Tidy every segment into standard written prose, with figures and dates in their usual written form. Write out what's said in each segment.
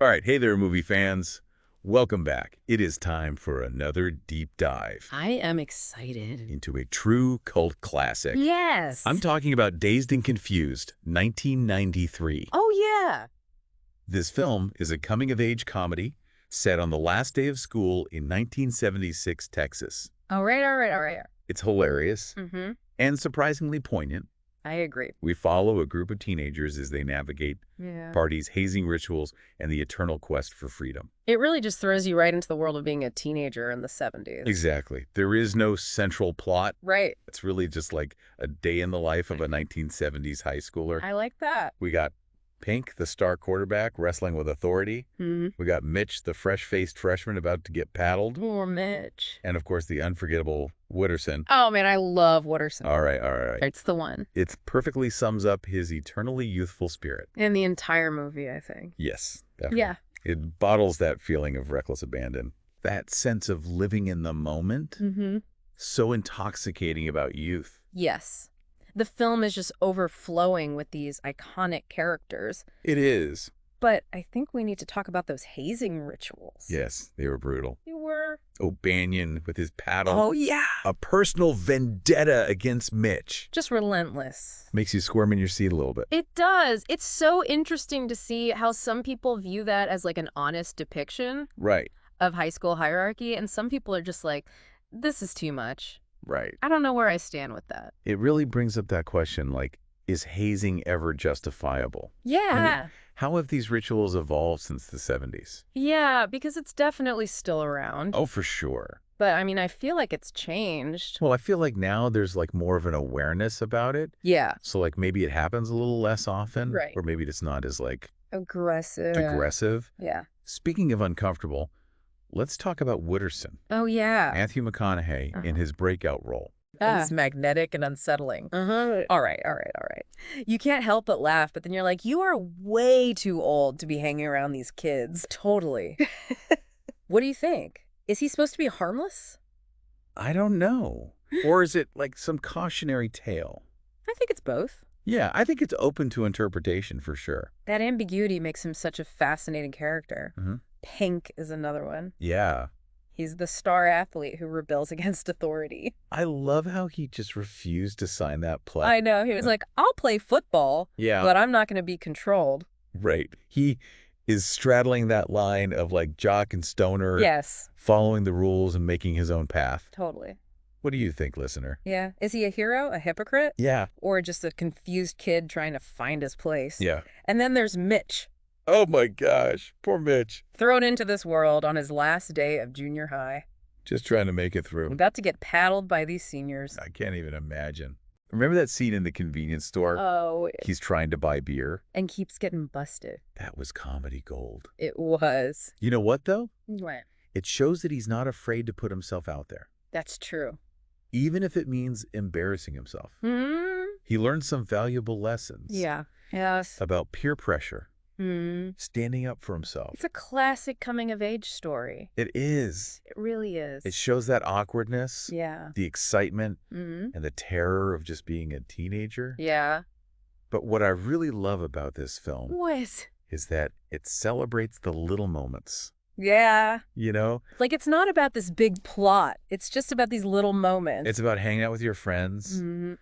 All right, hey there, movie fans. Welcome back. It is time for another deep dive I am excited. into a true cult classic. Yes. I'm talking about Dazed and Confused, 1993. Oh, yeah. This film is a coming-of-age comedy set on the last day of school in 1976 Texas. All right. It's hilarious Mm-hmm. and surprisingly poignant. I agree. We follow a group of teenagers as they navigate Yeah. parties, hazing rituals, and the eternal quest for freedom. It really just throws you right into the world of being a teenager in the 70s. Exactly. There is no central plot. Right. It's really just like a day in the life of a 1970s high schooler. I like that. We got Pink, the star quarterback, wrestling with authority. Mm-hmm. We got Mitch, the fresh-faced freshman about to get paddled. Poor Mitch. And, of course, the unforgettable Wooderson. Oh, man, I love Wooderson. All right. It's the one. It perfectly sums up his eternally youthful spirit. In the entire movie, I think. Yes, definitely. Yeah. It bottles that feeling of reckless abandon. That sense of living in the moment. Mm-hmm. So intoxicating about youth. Yes. The film is just overflowing with these iconic characters. It is. But I think we need to talk about those hazing rituals. Yes, they were brutal. They were. O'Banion with his paddle. Oh, yeah. A personal vendetta against Mitch. Just relentless. Makes you squirm in your seat a little bit. It does. It's so interesting to see how some people view that as like an honest depiction Right, of high school hierarchy, and some people are just like, this is too much. right. I don't know where I stand with that. It really brings up that question, like, is hazing ever justifiable? Yeah. How have these rituals evolved since the 70s? Yeah, because it's definitely still around. Oh, for sure. But I mean, I feel like it's changed. Well, I feel like now there's like more of an awareness about it. Yeah. So like maybe it happens a little less often. Right. Or maybe it's not as like Aggressive. aggressive. Speaking of uncomfortable, let's talk about Wooderson. Oh, yeah. Matthew McConaughey in his breakout role. He's magnetic and unsettling. All right. You can't help but laugh, but then you're like, you are way too old to be hanging around these kids. Totally. What do you think? Is he supposed to be harmless? I don't know. Or is it like some cautionary tale? I think it's both. Yeah, I think it's open to interpretation for sure. That ambiguity makes him such a fascinating character. Mm-hmm. Pink is another one. Yeah. He's the star athlete who rebels against authority. I love how he just refused to sign that play. I know. He was like, I'll play football, Yeah. but I'm not going to be controlled. Right. He is straddling that line of like jock and stoner. Yes. Following the rules and making his own path. Totally. What do you think, listener? Yeah. Is he a hero, a hypocrite? Yeah. Or just a confused kid trying to find his place? Yeah. And then there's Mitch, Oh my gosh. Poor Mitch. thrown into this world on his last day of junior high, Just trying to make it through. about to get paddled by these seniors. I can't even imagine. Remember that scene in the convenience store? Oh, He's trying to buy beer. and keeps getting busted. That was comedy gold. It was. You know what, though? What? It shows that he's not afraid to put himself out there, That's true. even if it means embarrassing himself. Hmm. He learned some valuable lessons Yeah. Yes. about peer pressure, Hmm. standing up for himself. It's a classic coming-of-age story. It is. It really is. It shows that awkwardness, Yeah. the excitement, Hmm. and the terror of just being a teenager. Yeah. But what I really love about this film What? is that it celebrates the little moments. Yeah. You know, Like, it's not about this big plot. It's just about these little moments. it's about hanging out with your friends, Hmm.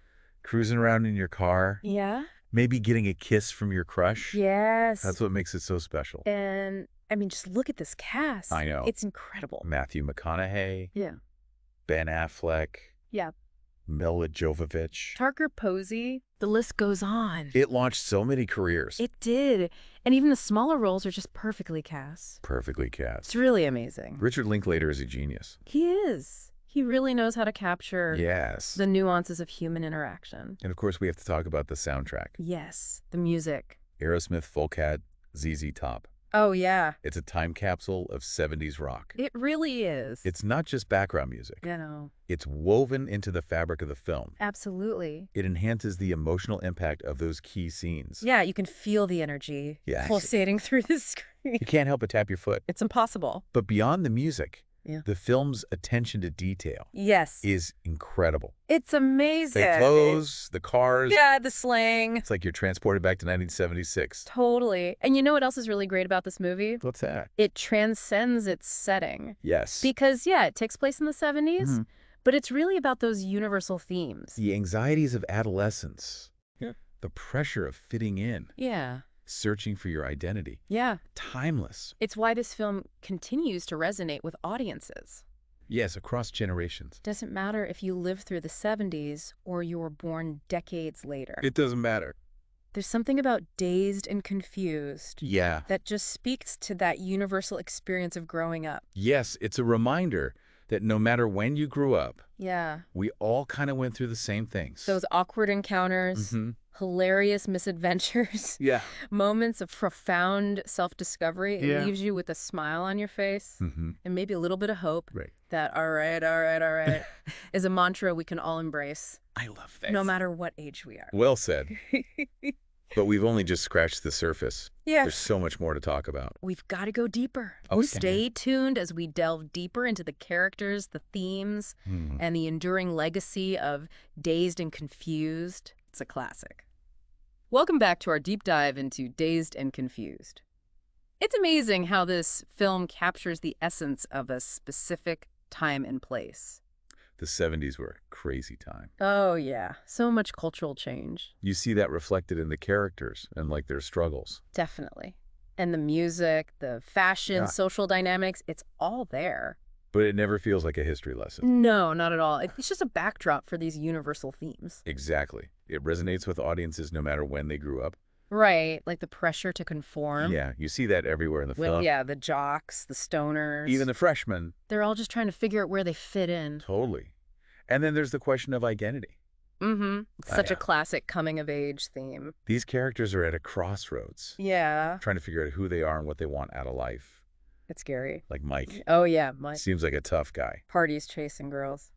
cruising around in your car, Yeah. maybe getting a kiss from your crush. Yes. That's what makes it so special. And, I mean, just look at this cast. I know. It's incredible. Matthew McConaughey, Yeah. Ben Affleck, Yeah. Mila Jovovich. Parker Posey. The list goes on. It launched so many careers. It did. And even the smaller roles are just perfectly cast. Perfectly It's cast. really amazing. Richard Linklater is a genius. He is. He really knows how to capture Yes. the nuances of human interaction. And of course, we have to talk about the soundtrack. Yes. The music. Aerosmith, Folkat, ZZ Top. Oh, yeah. It's a time capsule of 70s rock. It really is. It's not just background music. You know. It's woven into the fabric of the film. Absolutely. It enhances the emotional impact of those key scenes. Yeah, you can feel the energy Yeah. pulsating through the screen. You can't help but tap your foot. It's impossible. But beyond the music, Yeah. The film's attention to detail Yes. is incredible. It's amazing. The clothes, the cars. Yeah, the slang. It's like you're transported back to 1976. Totally. And you know what else is really great about this movie? What's that? It transcends its setting. Yes. Because, yeah, it takes place in the 70s, but it's really about those universal themes. The anxieties of adolescence. Yeah. The pressure of fitting in. Yeah. Searching for your identity. Yeah. Timeless. It's why this film continues to resonate with audiences. Yes, across generations. Doesn't matter if you lived through the 70s or you were born decades later. It doesn't matter. There's something about Dazed and Confused Yeah. that just speaks to that universal experience of growing up. Yes, it's a reminder that no matter when you grew up, Yeah. we all kind of went through the same things. Those awkward encounters, hilarious misadventures, Yeah. moments of profound self-discovery. It Yeah. leaves you with a smile on your face and maybe a little bit of hope Right. that all right, is a mantra we can all embrace, I love that. no matter what age we are. Well said. But we've only just scratched the surface. Yeah. There's so much more to talk about. We've got to go deeper. Okay. Stay tuned as we delve deeper into the characters, the themes, and the enduring legacy of Dazed and Confused. It's a classic. Welcome back to our deep dive into Dazed and Confused. It's amazing how this film captures the essence of a specific time and place. The 70s were a crazy time. Oh, yeah. So much cultural change. You see that reflected in the characters and like their struggles. Definitely. And the music, the fashion, social dynamics, it's all there. But it never feels like a history lesson. No, not at all. It's just a backdrop for these universal themes. Exactly. It resonates with audiences no matter when they grew up. Right, like the pressure to conform. Yeah, you see that everywhere in the film. Yeah, the jocks, the stoners. Even the freshmen. They're all just trying to figure out where they fit in. Totally. And then there's the question of identity. Such a classic coming-of-age theme. These characters are at a crossroads. Yeah. Trying to figure out who they are and what they want out of life. It's scary. Like Mike. Oh, yeah, Mike. Seems like a tough guy. Parties chasing girls.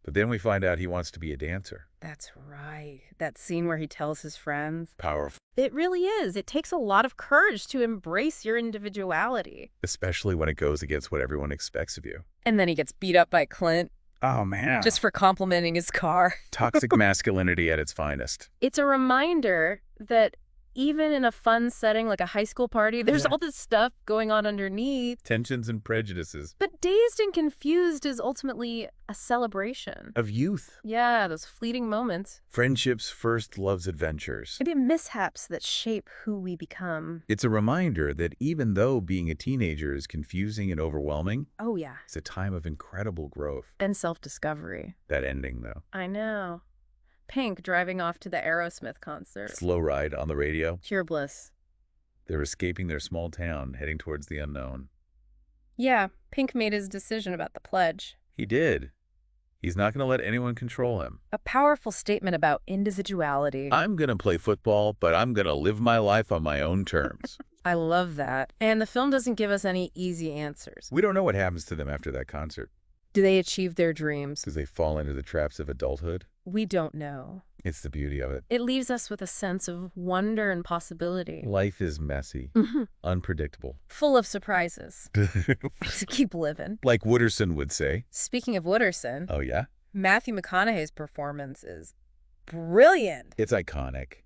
But then we find out he wants to be a dancer. That's right. That scene where he tells his friends. Powerful. It really is. It takes a lot of courage to embrace your individuality. Especially when it goes against what everyone expects of you. And then he gets beat up by Clint. Oh, man. Just for complimenting his car. Toxic masculinity at its finest. It's a reminder that even in a fun setting like a high school party, there's all this stuff going on underneath. Tensions and prejudices. But Dazed and Confused is ultimately a celebration. Of youth. Yeah, those fleeting moments. Friendships, first love's adventures. Maybe mishaps that shape who we become. It's a reminder that even though being a teenager is confusing and overwhelming, Oh, yeah. it's a time of incredible growth. And self-discovery. That ending, though. I know. Pink driving off to the Aerosmith concert. Slow ride on the radio. Pure bliss. They're escaping their small town, heading towards the unknown. Yeah, Pink made his decision about the pledge. He did. He's not going to let anyone control him. A powerful statement about individuality. I'm going to play football, but I'm going to live my life on my own terms. I love that. And the film doesn't give us any easy answers. We don't know what happens to them after that concert. Do they achieve their dreams? Do they fall into the traps of adulthood? We don't know. It's the beauty of it. It leaves us with a sense of wonder and possibility. Life is messy, unpredictable. Full of surprises. So keep living. Like Wooderson would say. Speaking of Wooderson, Oh, yeah? Matthew McConaughey's performance is brilliant. It's iconic.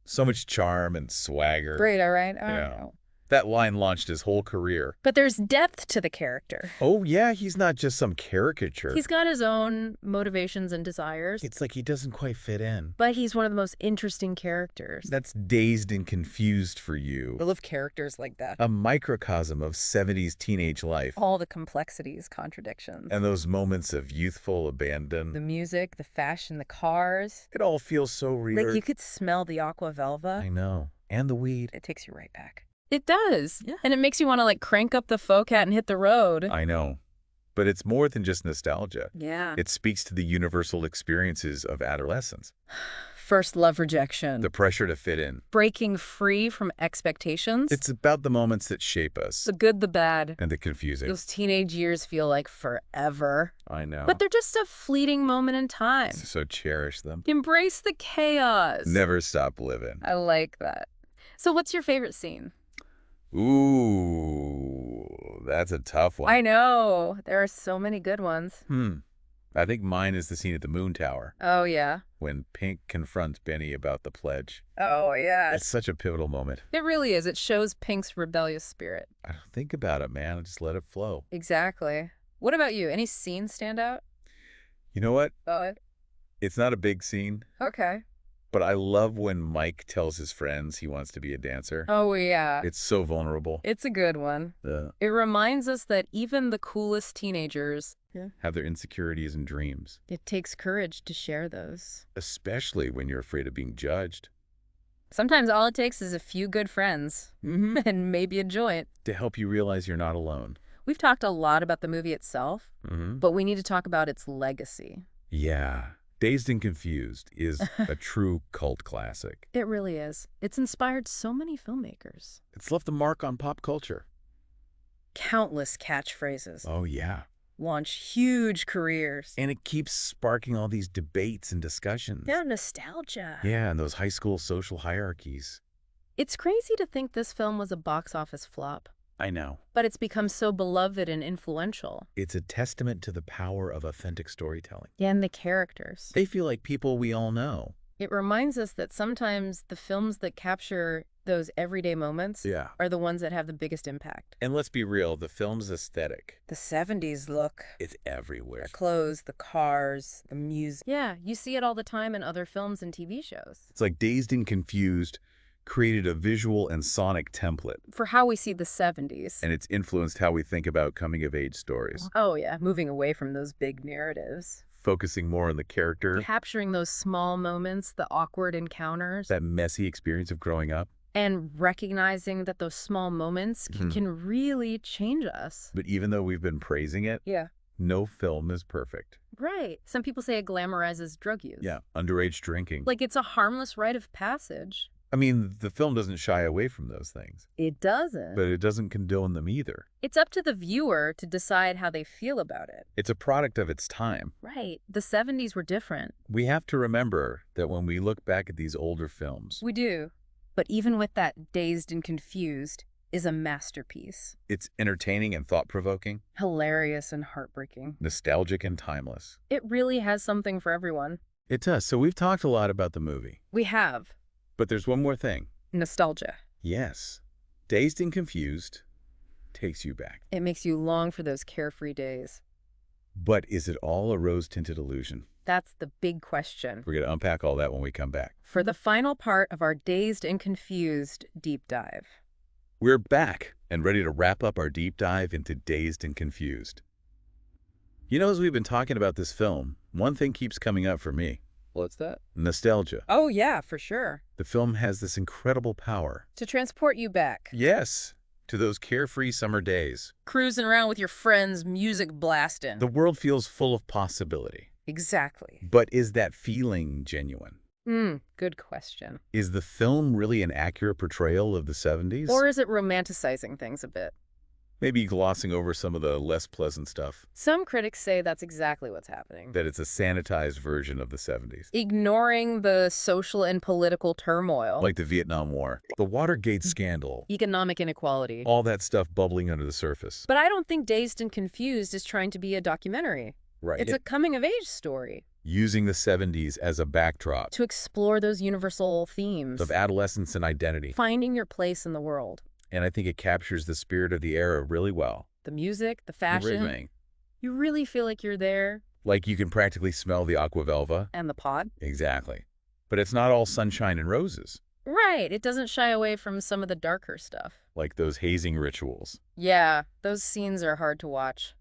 So much charm and swagger. Great, all right? I Yeah. know. That line launched his whole career. But there's depth to the character. Oh, yeah, he's not just some caricature. He's got his own motivations and desires. It's like he doesn't quite fit in. But he's one of the most interesting characters. That's Dazed and Confused for you. I love characters like that. A microcosm of 70s teenage life. All the complexities, contradictions. And those moments of youthful The abandon. music, the fashion, the cars. It all feels so real. Like you could smell the aqua velva. I know. And the weed. It takes you right back. It does. Yeah. And it makes you want to like crank up the Focat and hit the road. I know. But it's more than just nostalgia. Yeah. It speaks to the universal experiences of adolescence. First love rejection. The pressure to fit in. Breaking free from expectations. It's about the moments that shape us. the good, the bad. And the confusing. Those teenage years feel like forever. I know. But they're just a fleeting moment in time. So cherish them. Embrace the chaos. Never stop living. I like that. So what's your favorite scene? Ooh, that's a tough one. I know. There are so many good ones. I think mine is the scene at the Moon Tower Oh, yeah. when Pink confronts Benny about the pledge. Oh, yeah. It's such a pivotal moment. It really is. It shows Pink's rebellious spirit. I don't think about it, man. I just let it flow. Exactly. What about you? Any scenes stand out? You know what? Oh, It's not a big scene, okay. but I love when Mike tells his friends he wants to be a dancer. Oh, yeah. It's so vulnerable. It's a good one. Yeah. It reminds us that even the coolest teenagers Have their insecurities and dreams, it takes courage to share those. especially when you're afraid of being judged. Sometimes all it takes is a few good friends and maybe a joint. To help you realize you're not alone. We've talked a lot about the movie itself, but we need to talk about its legacy. Yeah. Dazed and Confused is a true cult classic. It really is. It's inspired so many filmmakers. It's left a mark on pop culture. Countless catchphrases. Oh, yeah. Launch huge careers. And it keeps sparking all these debates and discussions. Yeah, nostalgia. Yeah, and those high school social hierarchies. It's crazy to think this film was a box office flop, I know. but it's become so beloved and influential. It's a testament to the power of authentic storytelling. And the characters. They feel like people we all know. It reminds us that sometimes the films that capture those everyday moments Yeah. are the ones that have the biggest impact. And let's be real, the film's aesthetic, The 70s look, it's everywhere. the clothes, the cars, the music. Yeah, you see it all the time in other films and TV shows. It's like Dazed and Confused created a visual and sonic template, For how we see the 70s. and it's influenced how we think about coming-of-age stories, Oh, yeah, moving away from those big narratives. focusing more on the character, Capturing those small moments, the awkward encounters, that messy experience of growing up. and recognizing that those small moments can really change us. But even though we've been praising it, Yeah. no film is perfect. Right. Some people say it glamorizes drug use. Yeah, underage drinking. Like it's a harmless rite of passage. I mean, the film doesn't shy away from those things, It doesn't. but it doesn't condone them either. It's up to the viewer to decide how they feel about it. It's a product of its time. Right. The 70s were different. We have to remember that when we look back at these older films, We do. But even with that, Dazed and Confused is a masterpiece. it's entertaining and thought-provoking, Hilarious and heartbreaking. nostalgic and timeless. It really has something for everyone. It does. So we've talked a lot about the movie, We have but there's one more thing. nostalgia. Yes, Dazed and Confused takes you back. It makes you long for those carefree days. But is it all a rose-tinted illusion? That's the big question. We're going to unpack all that when we come back. For the final part of our Dazed and Confused deep dive. We're back and ready to wrap up our deep dive into Dazed and Confused. You know, as we've been talking about this film, one thing keeps coming up for me. What's that? Nostalgia. Oh, yeah, for sure. The film has this incredible power. To transport you back. Yes, to those carefree summer days. Cruising around with your friends, music blasting. The world feels full of possibility. Exactly. But is that feeling genuine? Good question. Is the film really an accurate portrayal of the 70s? Or is it romanticizing things a bit? Maybe glossing over some of the less pleasant stuff? Some critics say that's exactly what's happening. That it's a sanitized version of the 70s. Ignoring the social and political turmoil. Like the Vietnam War, the Watergate scandal, Economic inequality. all that stuff bubbling under the surface. But I don't think Dazed and Confused is trying to be a documentary. Right. It's a coming-of-age story. Using the 70s as a backdrop To explore those universal themes. of adolescence and identity. Finding your place in the world. And I think it captures the spirit of the era really well. The music, the fashion. Everything. You really feel like you're there. Like you can practically smell the aquavelva. And the pod. Exactly. But it's not all sunshine and roses. Right. It doesn't shy away from some of the darker stuff. Like those hazing rituals. Yeah, those scenes are hard to watch.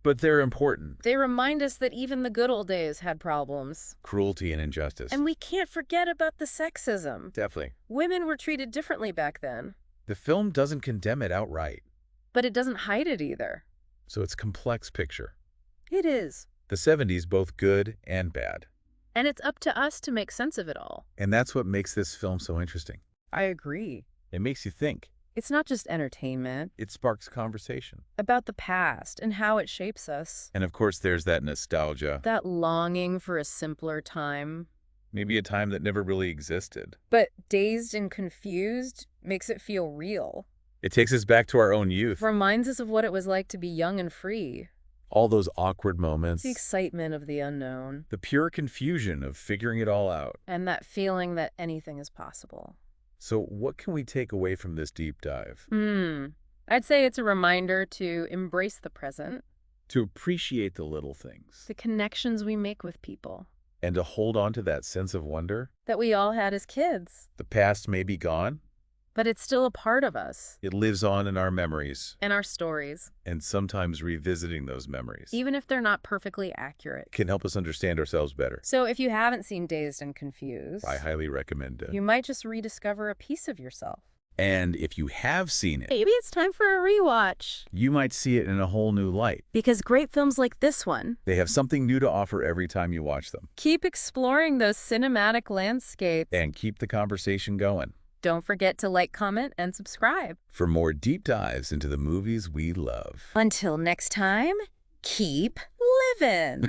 But they're important. They remind us that even the good old days had problems. Cruelty and injustice. And we can't forget about the sexism. Definitely. Women were treated differently back then. The film doesn't condemn it outright. But it doesn't hide it either. So it's a complex picture. It is. The 70s, both good and bad. And it's up to us to make sense of it all. And that's what makes this film so interesting. I agree. It makes you think. It's not just entertainment. It sparks conversation. About the past and how it shapes us. And of course, there's that nostalgia. That longing for a simpler time. Maybe a time that never really existed. But Dazed and Confused makes it feel real. It takes us back to our own youth. Reminds us of what it was like to be young and free. All those awkward moments. The excitement of the unknown. The pure confusion of figuring it all out. And that feeling that anything is possible. So what can we take away from this deep dive? I'd say it's a reminder to embrace the present. To appreciate the little things. The connections we make with people. And to hold on to that sense of wonder. That we all had as kids. The past may be gone. But it's still a part of us. It lives on in our memories. And our stories. And sometimes revisiting those memories, even if they're not perfectly accurate, can help us understand ourselves better. So if you haven't seen Dazed and Confused, I highly recommend it. You might just rediscover a piece of yourself. And if you have seen it, maybe it's time for a rewatch. You might see it in a whole new light. Because great films like this one, they have something new to offer every time you watch them. Keep exploring those cinematic landscapes. And keep the conversation going. Don't forget to like, comment, and subscribe for more deep dives into the movies we love. Until next time, keep living.